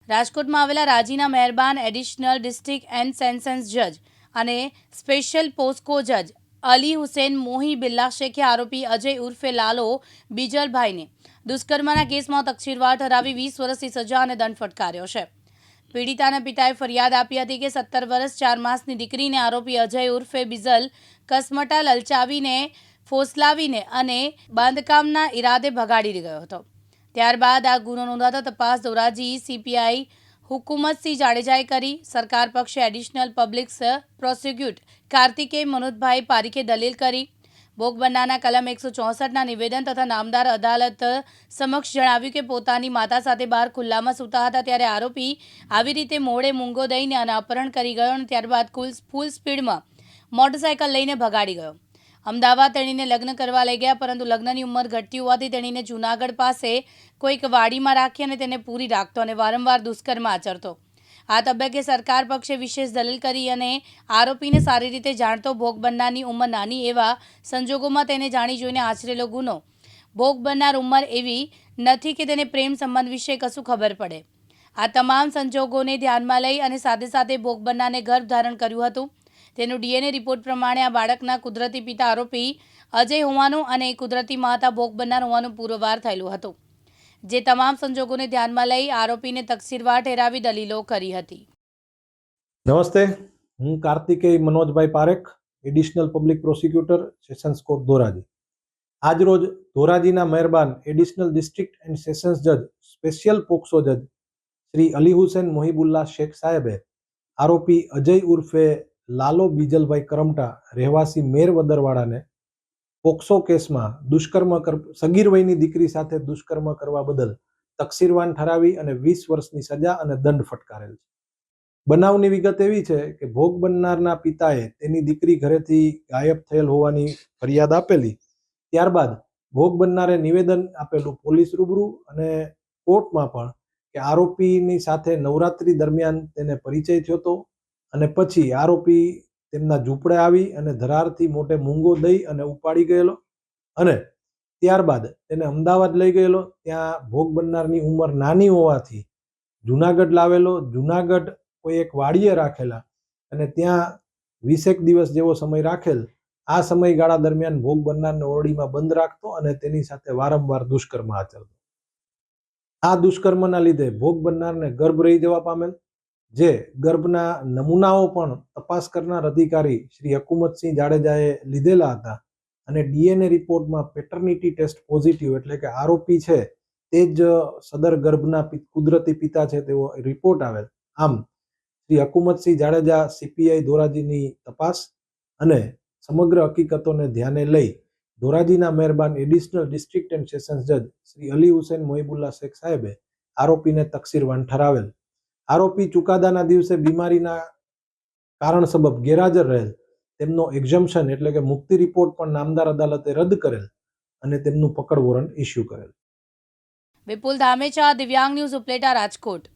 રાજકોટમાં આવેલા રાજીના મહેરબાન એડિશનલ ડિસ્ટ્રિક્ટ એન્ડ સેશન્સ જજ અને સ્પેશિયલ પોસ્કો જજ અલી હુસેન મોહી બિલ્લા શેખે આરોપી અજય ઉર્ફે લાલો બીજલભાઈને દુષ્કર્મના કેસમાં તકસીરવાર ઠરાવી 20 વર્ષની સજા અને દંડ ફટકાર્યો છે. પીડિતાના પિતાએ ફરિયાદ આપી હતી કે 17 વર્ષ 4 માસની દીકરીને આરોપી અજય ઉર્ફે બિજલ કસમટા લલચાવીને ફોસલાવીને અને બાંધકામના ઈરાદે ભગાડી ગયો હતો. ત્યારબાદ આ ગુનો નોંધાતા તપાસ ધોરાજી સીપીઆઈ હુકુમતસિંહ જાડેજાએ કરી. સરકાર પક્ષે એડિશનલ પબ્લિક પ્રોસિક્યુટ કાર્તિકેય મનોજભાઈ પારીખે દલીલ કરી. ભોગ બનનારના કલમ 164ના નિવેદન તથા નામદાર અદાલત સમક્ષ જણાવ્યું કે પોતાની માતા સાથે બહાર ખુલ્લામાં સૂતા હતા ત્યારે આરોપી આવી રીતે મોડે મૂંગો દઈને અને અપહરણ કરી ગયો અને ત્યારબાદ ફૂલ સ્પીડમાં મોટરસાયકલ લઈને ભગાડી ગયો. અમદાવાદ તેણીને લગ્ન કરવા લઈ ગયા, પરંતુ લગ્નની ઉંમર ઘટતી હોવાથી તેણીને જૂનાગઢ પાસે કોઈક વાડીમાં રાખી અને તેને પૂરી રાખતો અને વારંવાર દુષ્કર્મ આચરતો. આ તબક્કે સરકાર પક્ષે વિશેષ દલીલ કરી અને આરોપીને સારી રીતે જાણતો ભોગ બનનારની ઉંમર નાની એવા સંજોગોમાં તેને જાણી જોઈને આચરેલો ગુનો. ભોગ બનનાર ઉંમર એવી નથી કે તેને પ્રેમ સંબંધ વિશે કશું ખબર પડે. આ તમામ સંજોગોને ધ્યાનમાં લઈ અને સાથે સાથે ભોગ બનનારને ગર્ભ ધારણ કર્યું હતું. તેનું ડીએનએ રિપોર્ટ પ્રમાણે આ બાળકના કુદરતી પિતા આરોપી અજય હોવાનું અને કુદરતી માતા ભોગ બનનાર હોવાનું પુરવાર થયેલું હતું. જે તમામ સંજોગોને ધ્યાનમાં લઈ આરોપીને તકસીરવાર ઠેરાવી દલીલો કરી હતી. નમસ્તે, હું કાર્તિકેય મનોજભાઈ Parekh, additional public prosecutor, sessions court Dhoraji. આજરોજ ધોરાજીના મહેરબાન એડિશનલ ડિસ્ટ્રિક્ટ એન્ડ સેશન્સ જજ સ્પેશિયલ પોક્સો જજ શ્રી અલી હુસેન મોહિબુલ્લા શેખ સાહેબે આરોપી અજય ઉર્ફે લાલો બીજલભાઈ કરમટા રહેવાસી મેર વદરવાડાને પોક્સો કેસમાં સગીર વયની દીકરી સાથે દુષ્કર્મ કરવા બદલ તકસીરવાન ઠરાવી અને 20 વર્ષની સજા અને દંડ ફટકારેલ છે. બનાવની વિગત એવી છે કે ભોગ બનનારના પિતાએ તેની દીકરી ઘરેથી ગાયબ થયેલ હોવાની ફરિયાદ આપેલી. ત્યારબાદ ભોગ બનનારે નિવેદન આપેલું પોલીસ રૂબરૂ અને કોર્ટમાં પણ કે આરોપીની સાથે નવરાત્રી દરમિયાન તેને પરિચય થયો હતો અને પછી આરોપી તેમના ઝૂંપડે આવી અને ધરારથી મોટે મૂંગો દઈ અને ઉપાડી ગયેલો અને ત્યારબાદ તેને અમદાવાદ લઈ ગયેલો. ત્યાં ભોગ બનનારની ઉંમર નાની હોવાથી જૂનાગઢ લાવેલો. જૂનાગઢ કોઈ એક વાડીએ રાખેલા અને ત્યાં 20 દિવસ જેવો સમય રાખેલ. આ સમયગાળા દરમિયાન ભોગ બનનારને ઓરડીમાં બંધ રાખતો અને તેની સાથે વારંવાર દુષ્કર્મ આચરતો. આ દુષ્કર્મના લીધે ભોગ બનનારને ગર્ભ રહી જવા પામેલ, જે ગર્ભના નમૂનાઓ પણ તપાસ કરનાર અધિકારી શ્રી હુકુમતસિંહ જાડેજાએ લીધેલા હતા અને ડીએનએ રિપોર્ટમાં પેટર્નિટી ટેસ્ટ પોઝિટિવ, એટલે કે આરોપી છે તે જ સદર ગર્ભના કુદરતી પિતા છે તેવો રિપોર્ટ આવેલ. આમ શ્રી હુકુમતસિંહ જાડેજા સીપીઆઈ ધોરાજીની તપાસ અને સમગ્ર હકીકતોને ધ્યાને લઈ ધોરાજીના મહેરબાન એડિશનલ ડિસ્ટ્રિક્ટ એન્ડ સેશન્સ જજ શ્રી અલી હુસેન મોહિબુલ્લા શેખ સાહેબે આરોપીને તકસીરવાન ઠરાવેલ. આરોપી ચુકાદાના દિવસે બીમારીના કારણ સબબ ગેરહાજર રહેલ. તેમનો એક્ઝમ્પશન એટલે કે મુક્તિ રિપોર્ટ પણ નામદાર અદાલતે રદ કરેલ અને તેમનું પકડ વોરંટ ઇસ્યુ કરેલ. વિપુલ ધામેચા, દિવ્યાંગ ન્યૂઝ, ઉપલેટા, રાજકોટ.